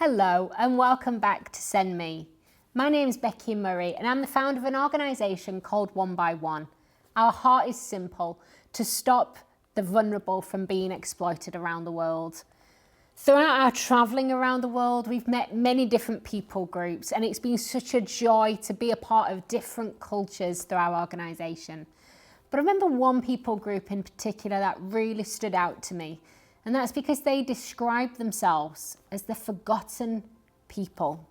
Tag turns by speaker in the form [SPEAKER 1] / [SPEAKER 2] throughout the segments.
[SPEAKER 1] Hello and welcome back to Send Me. My name is Becky Murray and I'm the founder of an organisation called One by One. Our heart is simple: to stop the vulnerable from being exploited around the world. Throughout our travelling around the world, we've met many different people groups and it's been such a joy to be a part of different cultures through our organisation. But I remember one people group in particular that really stood out to me, and that's because they described themselves as the forgotten people.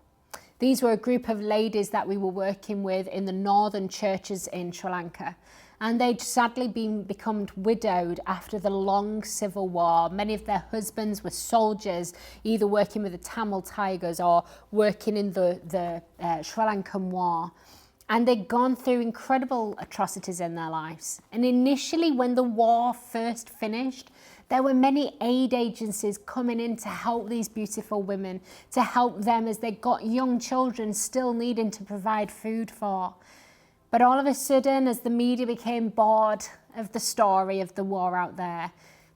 [SPEAKER 1] These were a group of ladies that we were working with in the northern churches in Sri Lanka, and they'd sadly become widowed after the long civil war. Many of their husbands were soldiers, either working with the Tamil Tigers or working in the Sri Lankan war. And they'd gone through incredible atrocities in their lives. And initially, when the war first finished, there were many aid agencies coming in to help these beautiful women, to help them as they got young children still needing to provide food for. But all of a sudden, as the media became bored of the story of the war out there,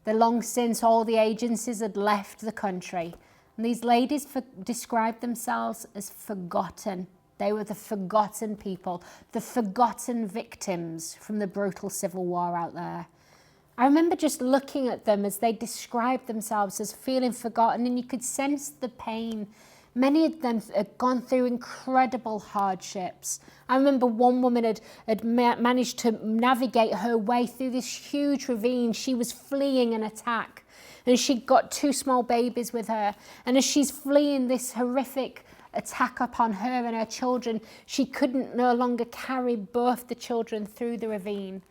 [SPEAKER 1] long since all the agencies had left the country, and these ladies described themselves as forgotten. They were the forgotten people, the forgotten victims from the brutal civil war out there. I remember just looking at them as they described themselves as feeling forgotten, and you could sense the pain. Many of them had gone through incredible hardships. I remember one woman had managed to navigate her way through this huge ravine. She was fleeing an attack, and she'd got two small babies with her. And as she's fleeing this horrific attack upon her and her children, she couldn't no longer carry both the children through the ravine.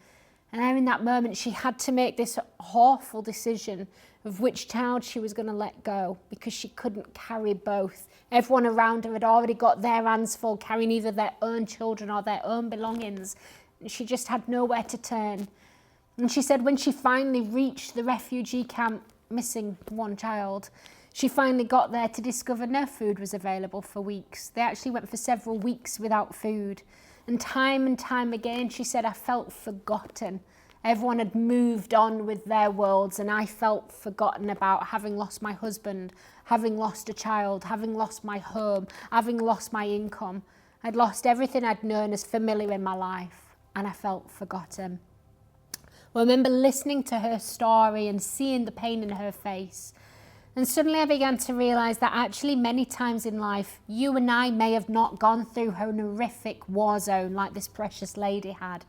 [SPEAKER 1] And there in that moment, she had to make this awful decision of which child she was going to let go because she couldn't carry both. Everyone around her had already got their hands full carrying either their own children or their own belongings. And she just had nowhere to turn. And she said when she finally reached the refugee camp, missing one child, she finally got there to discover no food was available for weeks. They actually went for several weeks without food. And time again, she said, I felt forgotten. Everyone had moved on with their worlds, and I felt forgotten about having lost my husband, having lost a child, having lost my home, having lost my income. I'd lost everything I'd known as familiar in my life, and I felt forgotten. Well, I remember listening to her story and seeing the pain in her face. And suddenly I began to realise that actually many times in life, you and I may have not gone through an horrific war zone like this precious lady had.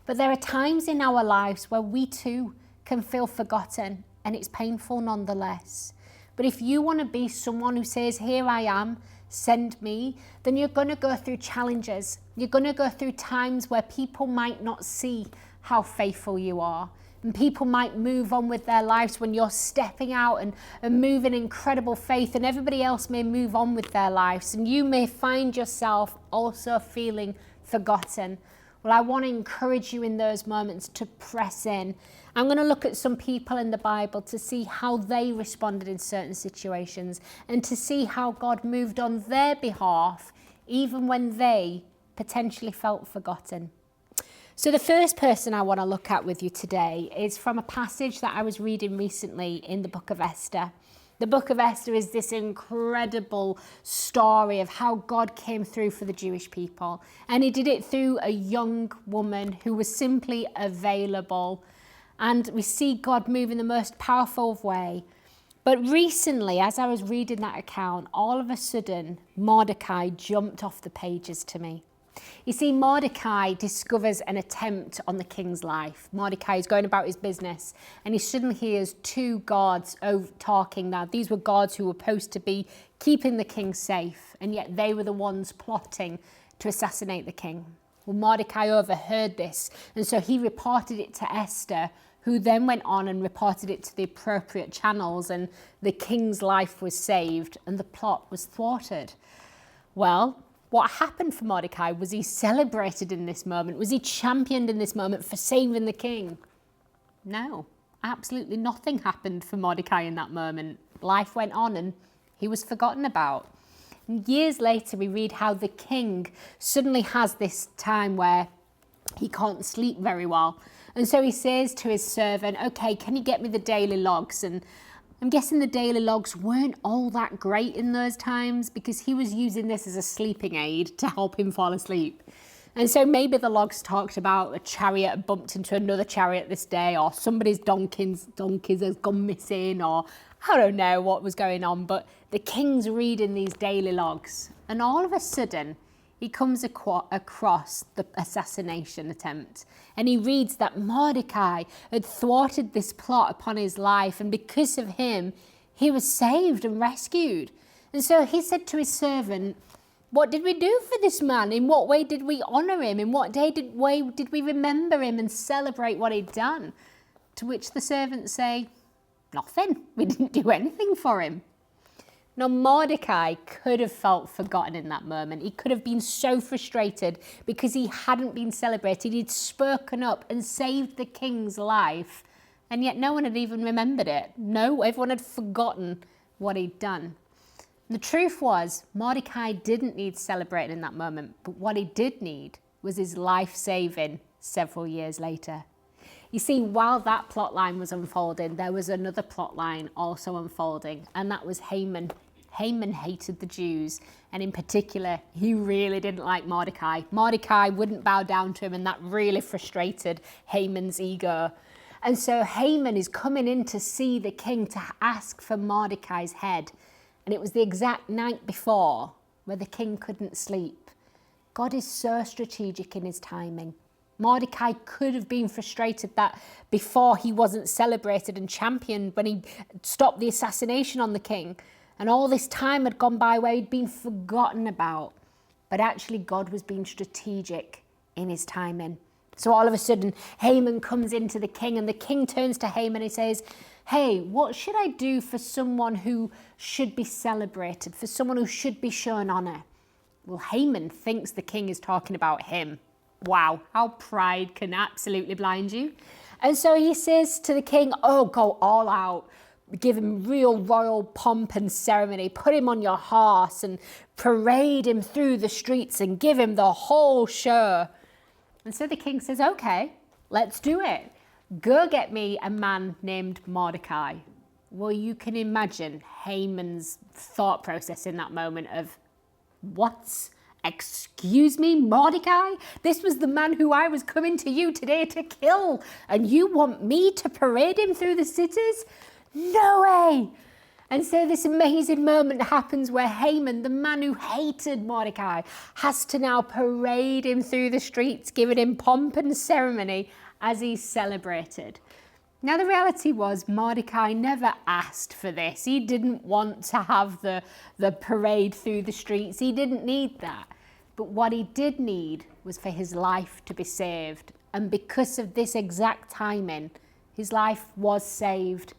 [SPEAKER 1] But there are times in our lives where we too can feel forgotten, and it's painful nonetheless. But if you want to be someone who says, here I am, send me, then you're going to go through challenges. You're going to go through times where people might not see how faithful you are. And people might move on with their lives when you're stepping out and moving incredible faith, and everybody else may move on with their lives. And you may find yourself also feeling forgotten. Well, I want to encourage you in those moments to press in. I'm going to look at some people in the Bible to see how they responded in certain situations and to see how God moved on their behalf, even when they potentially felt forgotten. So the first person I want to look at with you today is from a passage that I was reading recently in the book of Esther. The book of Esther is this incredible story of how God came through for the Jewish people. And he did it through a young woman who was simply available. And we see God move in the most powerful way. But recently, as I was reading that account, all of a sudden, Mordecai jumped off the pages to me. You see, Mordecai discovers an attempt on the king's life. Mordecai is going about his business and he suddenly hears two guards talking now. These were guards who were supposed to be keeping the king safe, and yet they were the ones plotting to assassinate the king. Well, Mordecai overheard this, and so he reported it to Esther, who then went on and reported it to the appropriate channels, and the king's life was saved and the plot was thwarted. Well, what happened for Mordecai? Was he celebrated in this moment? Was he championed in this moment for saving the king? No, absolutely nothing happened for Mordecai in that moment. Life went on and he was forgotten about. And years later, we read how the king suddenly has this time where he can't sleep very well. And so he says to his servant, okay, can you get me the daily logs? And I'm guessing the daily logs weren't all that great in those times because he was using this as a sleeping aid to help him fall asleep. And so maybe the logs talked about a chariot bumped into another chariot this day, or somebody's donkeys has gone missing, or I don't know what was going on. But the king's reading these daily logs, and all of a sudden he comes across the assassination attempt, and he reads that Mordecai had thwarted this plot upon his life, and because of him he was saved and rescued. And so he said to his servant, "What did we do for this man? In what way did we honour him? In what way did we remember him and celebrate what he'd done?" To which the servants say, "Nothing. We didn't do anything for him." Now, Mordecai could have felt forgotten in that moment. He could have been so frustrated because he hadn't been celebrated. He'd spoken up and saved the king's life, and yet no one had even remembered it. No, everyone had forgotten what he'd done. The truth was, Mordecai didn't need celebrating in that moment, but what he did need was his life saving several years later. You see, while that plot line was unfolding, there was another plot line also unfolding, and that was Haman. Haman hated the Jews, and in particular, he really didn't like Mordecai. Mordecai wouldn't bow down to him, and that really frustrated Haman's ego. And so Haman is coming in to see the king to ask for Mordecai's head. And it was the exact night before where the king couldn't sleep. God is so strategic in his timing. Mordecai could have been frustrated that before he wasn't celebrated and championed when he stopped the assassination on the king. And all this time had gone by where he'd been forgotten about. But actually God was being strategic in his timing. So all of a sudden, Haman comes into the king, and the king turns to Haman and says, "Hey, what should I do for someone who should be celebrated, for someone who should be shown honour?" Well, Haman thinks the king is talking about him. Wow, how pride can absolutely blind you. And so he says to the king, "Oh, go all out. Give him real royal pomp and ceremony. Put him on your horse and parade him through the streets and give him the whole show." And so the king says, "Okay, let's do it. Go get me a man named Mordecai." Well, you can imagine Haman's thought process in that moment of, "What? Excuse me, Mordecai? This was the man who I was coming to you today to kill, and you want me to parade him through the cities? No way!" And so this amazing moment happens where Haman, the man who hated Mordecai, has to now parade him through the streets, giving him pomp and ceremony as he's celebrated. Now, the reality was Mordecai never asked for this. He didn't want to have the parade through the streets. He didn't need that. But what he did need was for his life to be saved. And because of this exact timing, his life was saved.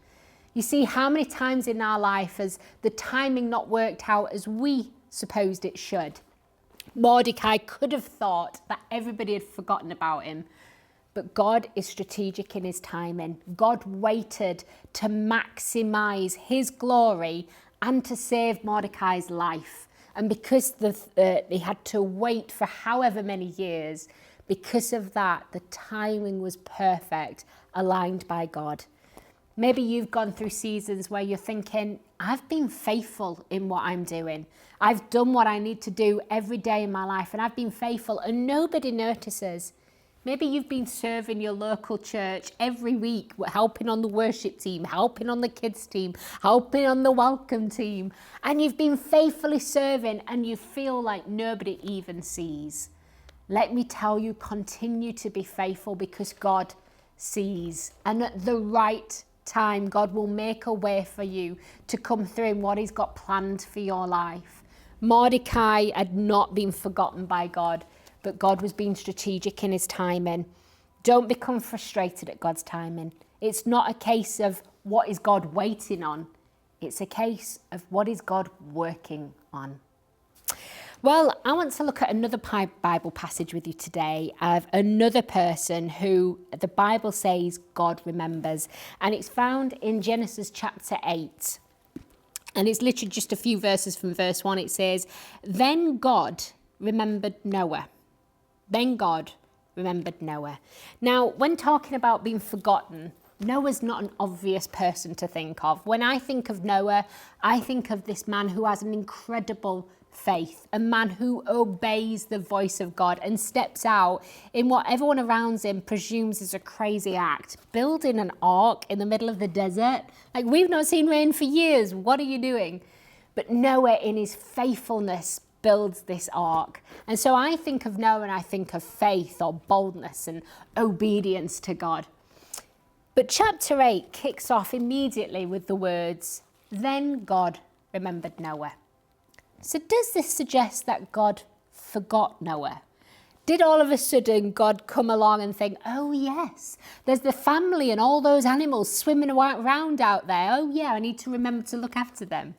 [SPEAKER 1] You see, how many times in our life has the timing not worked out as we supposed it should? Mordecai could have thought that everybody had forgotten about him. But God is strategic in his timing. God waited to maximize his glory and to save Mordecai's life. And because they had to wait for however many years, because of that, the timing was perfect, aligned by God. Maybe you've gone through seasons where you're thinking, "I've been faithful in what I'm doing. I've done what I need to do every day in my life, and I've been faithful," and nobody notices. Maybe you've been serving your local church every week, helping on the worship team, helping on the kids team, helping on the welcome team, and you've been faithfully serving and you feel like nobody even sees. Let me tell you, continue to be faithful because God sees, and at the right time, God will make a way for you to come through in what he's got planned for your life. Mordecai had not been forgotten by God, but God was being strategic in his timing. Don't become frustrated at God's timing. It's not a case of what is God waiting on. It's a case of what is God working on. Well, I want to look at another Bible passage with you today of another person who the Bible says God remembers. And it's found in Genesis chapter 8. And it's literally just a few verses from verse 1. It says, "Then God remembered Noah." Then God remembered Noah. Now, when talking about being forgotten, Noah's not an obvious person to think of. When I think of Noah, I think of this man who has an incredible faith, a man who obeys the voice of God and steps out in what everyone around him presumes is a crazy act. Building an ark in the middle of the desert? Like, we've not seen rain for years. What are you doing? But Noah, in his faithfulness, builds this ark. And so I think of Noah and I think of faith or boldness and obedience to God. But chapter 8 kicks off immediately with the words, "Then God remembered Noah." So does this suggest that God forgot Noah? Did all of a sudden God come along and think, oh yes, there's the family and all those animals swimming around out there. Oh yeah, I need to remember to look after them.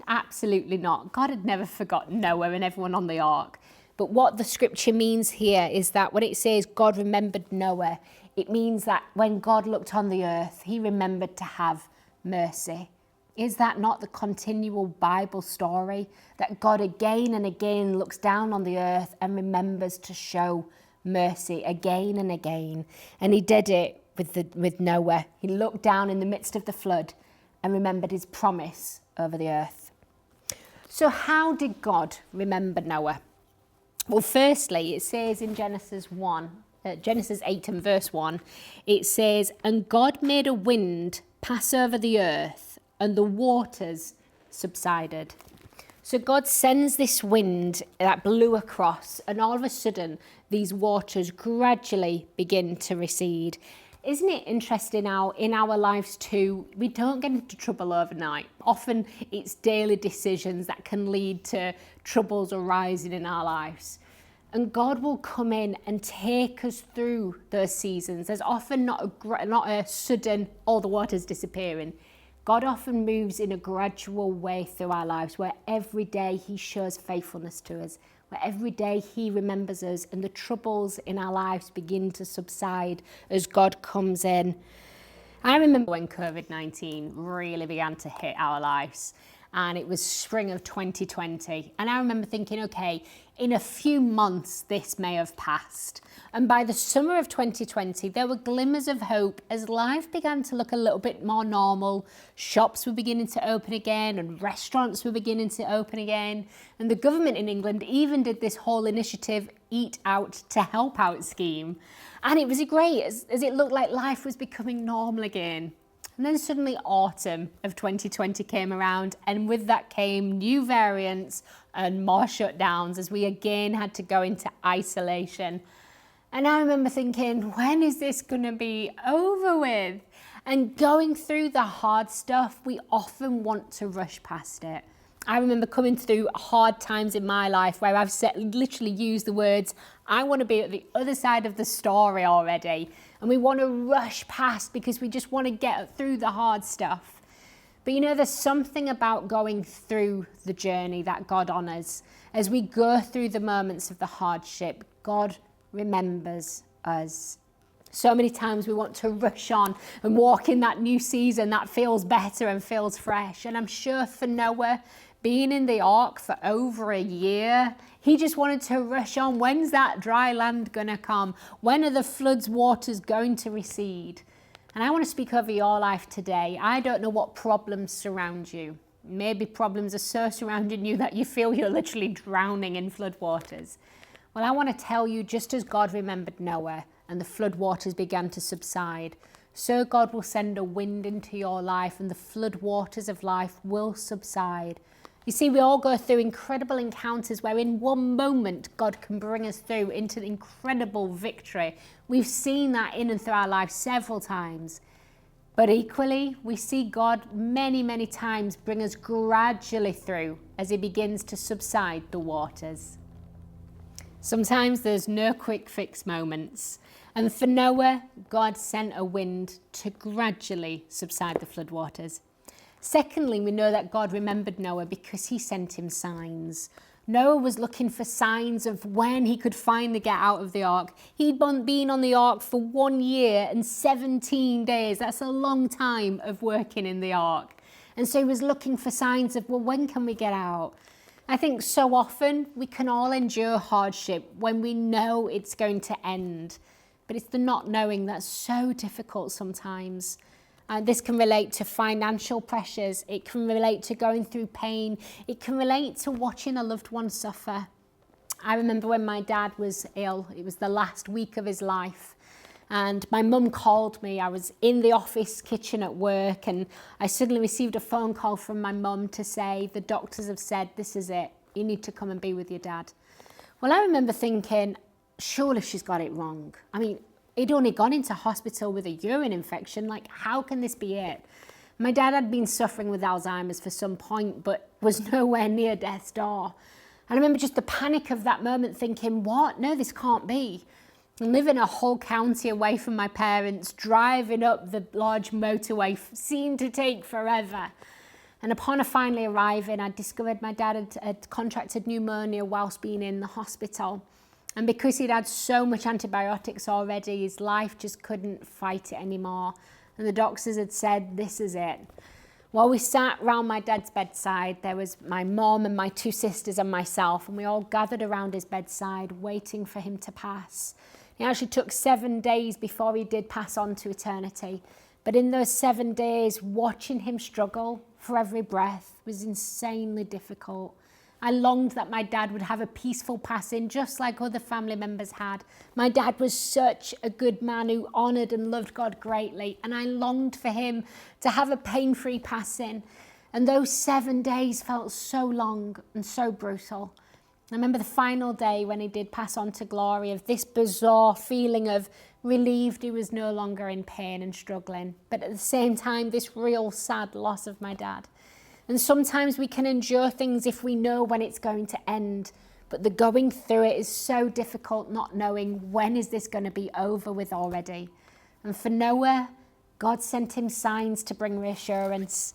[SPEAKER 1] Absolutely not. God had never forgotten Noah and everyone on the ark. But what the scripture means here is that when it says God remembered Noah, it means that when God looked on the earth, he remembered to have mercy. Is that not the continual Bible story? That God again and again looks down on the earth and remembers to show mercy again and again. And he did it with Noah. He looked down in the midst of the flood and remembered his promise over the earth. So how did God remember Noah? Well, firstly, it says in Genesis 8 and verse 1, it says, "And God made a wind pass over the earth, and the waters subsided." So God sends this wind that blew across, and all of a sudden, these waters gradually begin to recede. Isn't it interesting how in our lives too, we don't get into trouble overnight. Often it's daily decisions that can lead to troubles arising in our lives. And God will come in and take us through those seasons. There's often not a sudden, all the water's disappearing. God often moves in a gradual way through our lives, where every day he shows faithfulness to us, where every day he remembers us and the troubles in our lives begin to subside as God comes in. I remember when COVID-19 really began to hit our lives, and it was spring of 2020. And I remember thinking, okay, in a few months, this may have passed. And by the summer of 2020, there were glimmers of hope as life began to look a little bit more normal. Shops were beginning to open again and restaurants were beginning to open again. And the government in England even did this whole initiative, Eat Out to Help Out scheme. And it was great as it looked like life was becoming normal again. And then suddenly autumn of 2020 came around, and with that came new variants and more shutdowns as we again had to go into isolation. And I remember thinking, when is this going to be over with? And going through the hard stuff, we often want to rush past it. I remember coming through hard times in my life where I've literally used the words, I want to be at the other side of the story already. And we want to rush past because we just want to get through the hard stuff. But you know, there's something about going through the journey that God honours. As we go through the moments of the hardship, God remembers us. So many times we want to rush on and walk in that new season that feels better and feels fresh. And I'm sure for Noah, being in the ark for over a year, he just wanted to rush on. When's that dry land going to come? When are the flood's waters going to recede? And I want to speak over your life today. I don't know what problems surround you. Maybe problems are so surrounding you that you feel you're literally drowning in flood waters. Well, I want to tell you, just as God remembered Noah and the flood waters began to subside, so God will send a wind into your life and the flood waters of life will subside. You see, we all go through incredible encounters where in one moment God can bring us through into incredible victory. We've seen that in and through our lives several times. But equally, we see God many, many times bring us gradually through as he begins to subside the waters. Sometimes there's no quick fix moments. And for Noah, God sent a wind to gradually subside the floodwaters. Secondly, we know that God remembered Noah because he sent him signs. Noah was looking for signs of when he could finally get out of the ark. He'd been on the ark for 1 year and 17 days. That's a long time of working in the ark. And so he was looking for signs of, well, when can we get out? I think so often we can all endure hardship when we know it's going to end. But it's the not knowing that's so difficult sometimes. This can relate to financial pressures. It can relate to going through pain. It can relate to watching a loved one suffer. I remember when my dad was ill, it was the last week of his life. And my mum called me. I was in the office kitchen at work, and I suddenly received a phone call from my mum to say, the doctors have said, this is it. You need to come and be with your dad. Well, I remember thinking, surely she's got it wrong. I mean, he'd only gone into hospital with a urine infection. Like, how can this be it? My dad had been suffering with Alzheimer's for some point, but was nowhere near death's door. And I remember just the panic of that moment thinking, what? No, this can't be. And living a whole county away from my parents, driving up the large motorway seemed to take forever. And upon finally arriving, I discovered my dad had contracted pneumonia whilst being in the hospital. And because he'd had so much antibiotics already, his life just couldn't fight it anymore. And the doctors had said, this is it. While we sat round my dad's bedside, there was my mom and my two sisters and myself, and we all gathered around his bedside, waiting for him to pass. It actually took 7 days before he did pass on to eternity. But in those 7 days, watching him struggle for every breath was insanely difficult. I longed that my dad would have a peaceful passing, just like other family members had. My dad was such a good man who honoured and loved God greatly, and I longed for him to have a pain-free passing. And those 7 days felt so long and so brutal. I remember the final day when he did pass on to glory, of this bizarre feeling of relieved he was no longer in pain and struggling, but at the same time, this real sad loss of my dad. And sometimes we can endure things if we know when it's going to end, but the going through it is so difficult, not knowing when is this going to be over with already. And for Noah, God sent him signs to bring reassurance.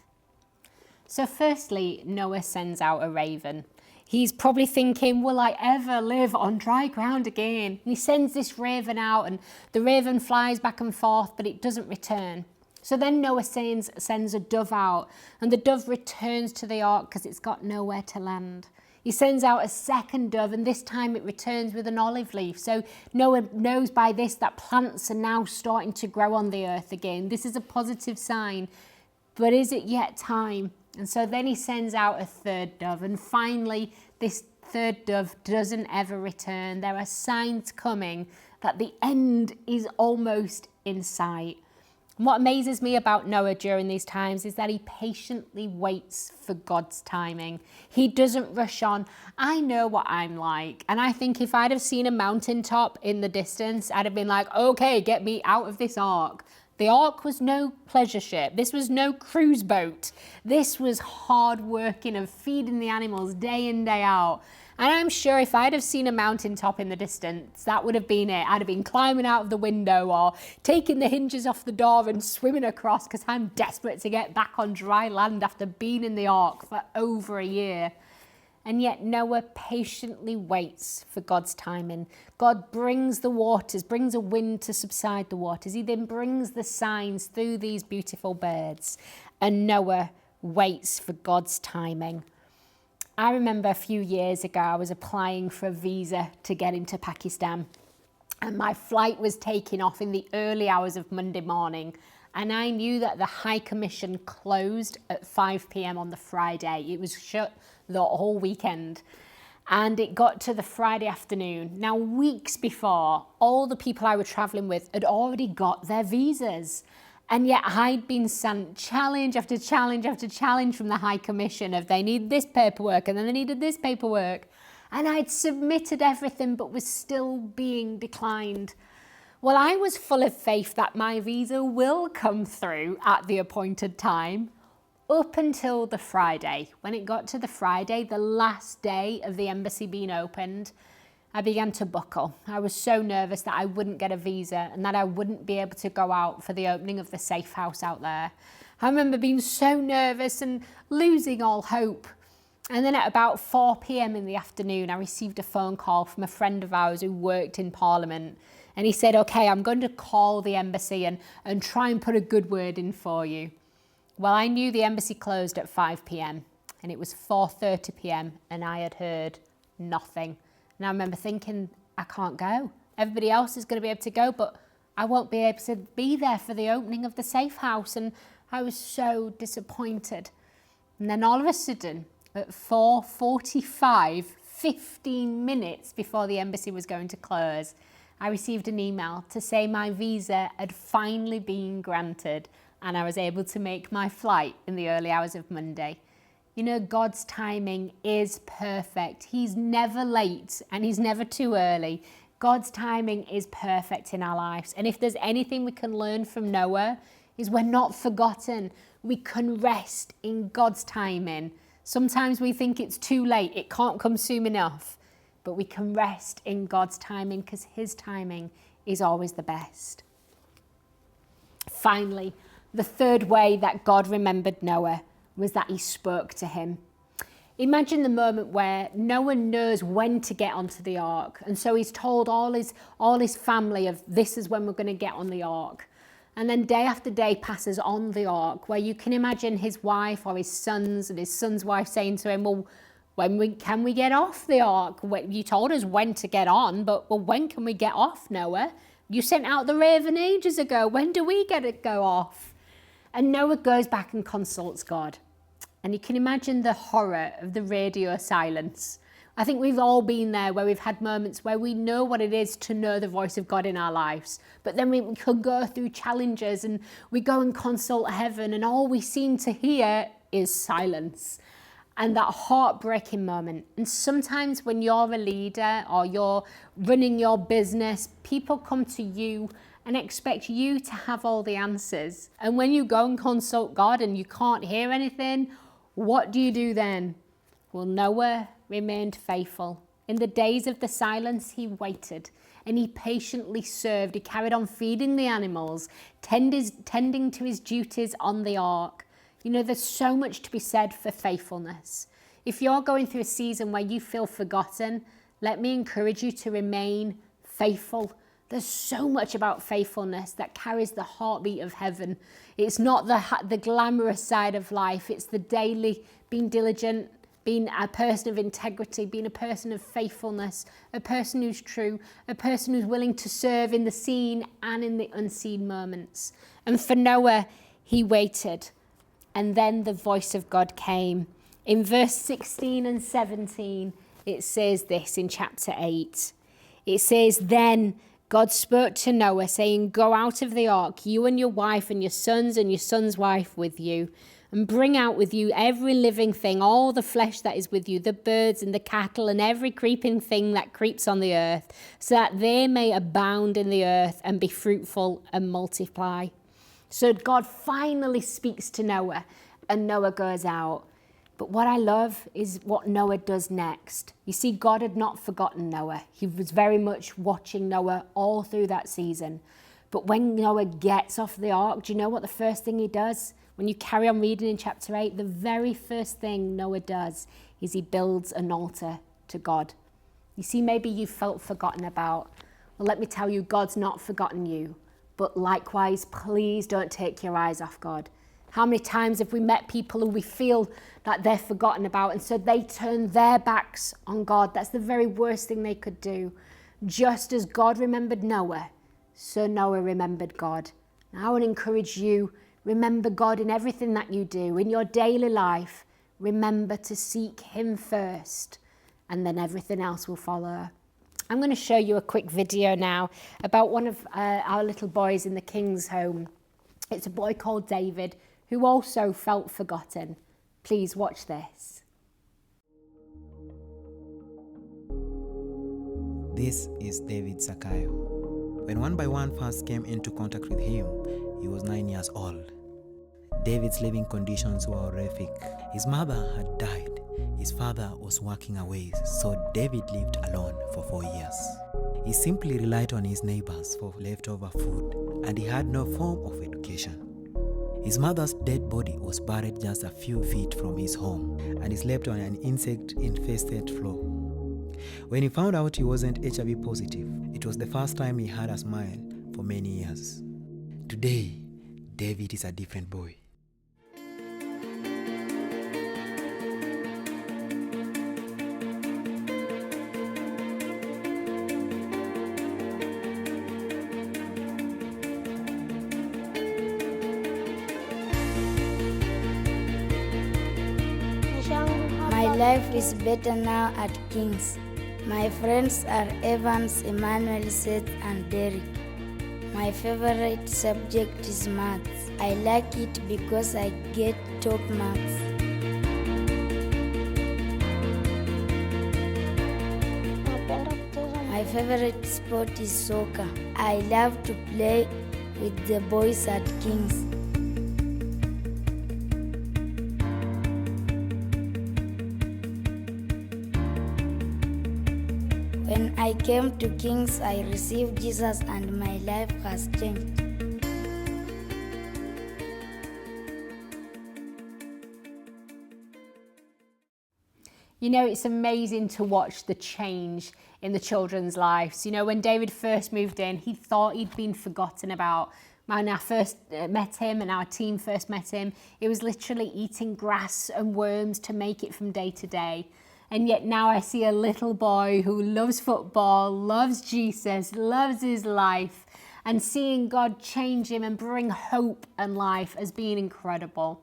[SPEAKER 1] So firstly, Noah sends out a raven. He's probably thinking, will I ever live on dry ground again? And he sends this raven out, and the raven flies back and forth, but it doesn't return. So then Noah sends a dove out, and the dove returns to the ark because it's got nowhere to land. He sends out a second dove, and this time it returns with an olive leaf. So Noah knows by this that plants are now starting to grow on the earth again. This is a positive sign, but is it yet time? And so then he sends out a third dove, and finally this third dove doesn't ever return. There are signs coming that the end is almost in sight. And what amazes me about Noah during these times is that he patiently waits for God's timing. He doesn't rush on. I know what I'm like. And I think if I'd have seen a mountaintop in the distance, I'd have been like, okay, get me out of this ark. The ark was no pleasure ship. This was no cruise boat. This was hard working of feeding the animals day in, day out. And I'm sure if I'd have seen a mountaintop in the distance, that would have been it. I'd have been climbing out of the window or taking the hinges off the door and swimming across because I'm desperate to get back on dry land after being in the ark for over a year. And yet Noah patiently waits for God's timing. God brings the waters, brings a wind to subside the waters. He then brings the signs through these beautiful birds. And Noah waits for God's timing. I remember a few years ago, I was applying for a visa to get into Pakistan. And my flight was taking off in the early hours of Monday morning. And I knew that the High Commission closed at 5 p.m. on the Friday. It was shut the whole weekend. And it got to the Friday afternoon. Now, weeks before, all the people I was traveling with had already got their visas. And yet I'd been sent challenge after challenge after challenge from the High Commission of they need this paperwork and then they needed this paperwork. And I'd submitted everything but was still being declined. Well, I was full of faith that my visa will come through at the appointed time up until the Friday. When it got to the Friday, the last day of the embassy being opened, I began to buckle. I was so nervous that I wouldn't get a visa and that I wouldn't be able to go out for the opening of the safe house out there. I remember being so nervous and losing all hope. And then at about 4 p.m. in the afternoon, I received a phone call from a friend of ours who worked in Parliament. And he said, okay, I'm going to call the embassy and try and put a good word in for you. Well, I knew the embassy closed at 5 p.m. and it was 4:30 p.m. and I had heard nothing. And I remember thinking, I can't go. Everybody else is going to be able to go, but I won't be able to be there for the opening of the safe house. And I was so disappointed. And then all of a sudden, at 4:45, 15 minutes before the embassy was going to close, I received an email to say my visa had finally been granted and I was able to make my flight in the early hours of Monday. You know, God's timing is perfect. He's never late and he's never too early. God's timing is perfect in our lives. And if there's anything we can learn from Noah, is we're not forgotten. We can rest in God's timing. Sometimes we think it's too late, it can't come soon enough, but we can rest in God's timing because his timing is always the best. Finally, the third way that God remembered Noah was that he spoke to him. Imagine the moment where no one knows when to get onto the ark. And so he's told all his family of this is when we're going to get on the ark. And then day after day passes on the ark, where you can imagine his wife or his sons and his son's wife saying to him, well, can we get off the ark? You told us when to get on, but when can we get off, Noah? You sent out the raven ages ago. When do we get to go off? And Noah goes back and consults God. And you can imagine the horror of the radio silence. I think we've all been there where we've had moments where we know what it is to know the voice of God in our lives. But then we could go through challenges and we go and consult heaven and all we seem to hear is silence. And that heartbreaking moment. And sometimes when you're a leader or you're running your business, people come to you and expect you to have all the answers. And when you go and consult God and you can't hear anything, what do you do then? Well, Noah remained faithful. In the days of the silence, he waited and he patiently served. He carried on feeding the animals, tending to his duties on the ark. You know, there's so much to be said for faithfulness. If you're going through a season where you feel forgotten, let me encourage you to remain faithful. There's so much about faithfulness that carries the heartbeat of heaven. It's not the glamorous side of life. It's the daily being diligent, being a person of integrity, being a person of faithfulness, a person who's true, a person who's willing to serve in the seen and in the unseen moments. And for Noah, he waited. And then the voice of God came. In verse 16 and 17, it says this in chapter 8. It says, then God spoke to Noah, saying, go out of the ark, you and your wife and your son's wife with you, and bring out with you every living thing, all the flesh that is with you, the birds and the cattle and every creeping thing that creeps on the earth, so that they may abound in the earth and be fruitful and multiply. So God finally speaks to Noah and Noah goes out. But what I love is what Noah does next. You see, God had not forgotten Noah. He was very much watching Noah all through that season. But when Noah gets off the ark, do you know what the first thing he does? When you carry on reading in chapter 8, the very first thing Noah does is he builds an altar to God. You see, maybe you felt forgotten about. Well, let me tell you, God's not forgotten you. But likewise, please don't take your eyes off God. How many times have we met people who we feel that they're forgotten about and so they turn their backs on God? That's the very worst thing they could do. Just as God remembered Noah, so Noah remembered God. Now I want to encourage you, remember God in everything that you do. In your daily life, remember to seek him first and then everything else will follow. I'm going to show you a quick video now about one of our little boys in the King's home. It's a boy called David who also felt forgotten. Please watch this.
[SPEAKER 2] This is David Sakayo. When one by one first came into contact with him, he was 9 years old. David's living conditions were horrific. His mother had died. His father was working away, so David lived alone for 4 years. He simply relied on his neighbors for leftover food, and he had no form of education. His mother's dead body was buried just a few feet from his home, and he slept on an insect-infested floor. When he found out he wasn't HIV positive, it was the first time he had a smile for many years. Today, David is a different boy.
[SPEAKER 3] life is better now at King's. My friends are Evans, Emmanuel, Seth, and Derek. My favorite subject is maths. I like it because I get top marks. My favorite sport is soccer. I love to play with the boys at King's. When I came to King's, I received Jesus and my life has changed.
[SPEAKER 1] You know, it's amazing to watch the change in the children's lives. You know, when David first moved in, he thought he'd been forgotten about. When I first met him and our team first met him, it was literally eating grass and worms to make it from day to day. And yet now I see a little boy who loves football, loves Jesus, loves his life, and seeing God change him and bring hope and life has been incredible.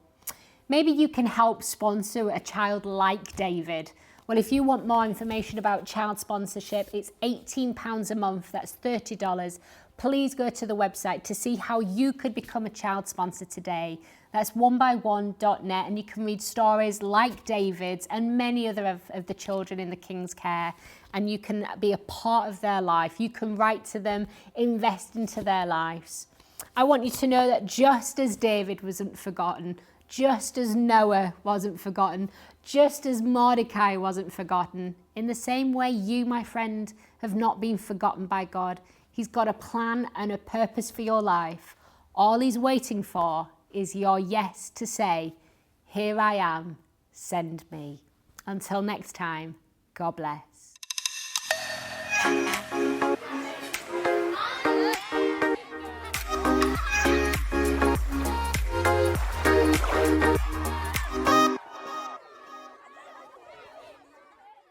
[SPEAKER 1] Maybe you can help sponsor a child like David. Well, if you want more information about child sponsorship, it's £18 a month, that's $30. Please go to the website to see how you could become a child sponsor today. That's onebyone.net, and you can read stories like David's and many other of the children in the King's Care, and you can be a part of their life. You can write to them, invest into their lives. I want you to know that just as David wasn't forgotten, just as Noah wasn't forgotten, just as Mordecai wasn't forgotten, in the same way you, my friend, have not been forgotten by God. He's got a plan and a purpose for your life. All he's waiting for is your yes to say, "Here I am, send me." Until next time, God bless.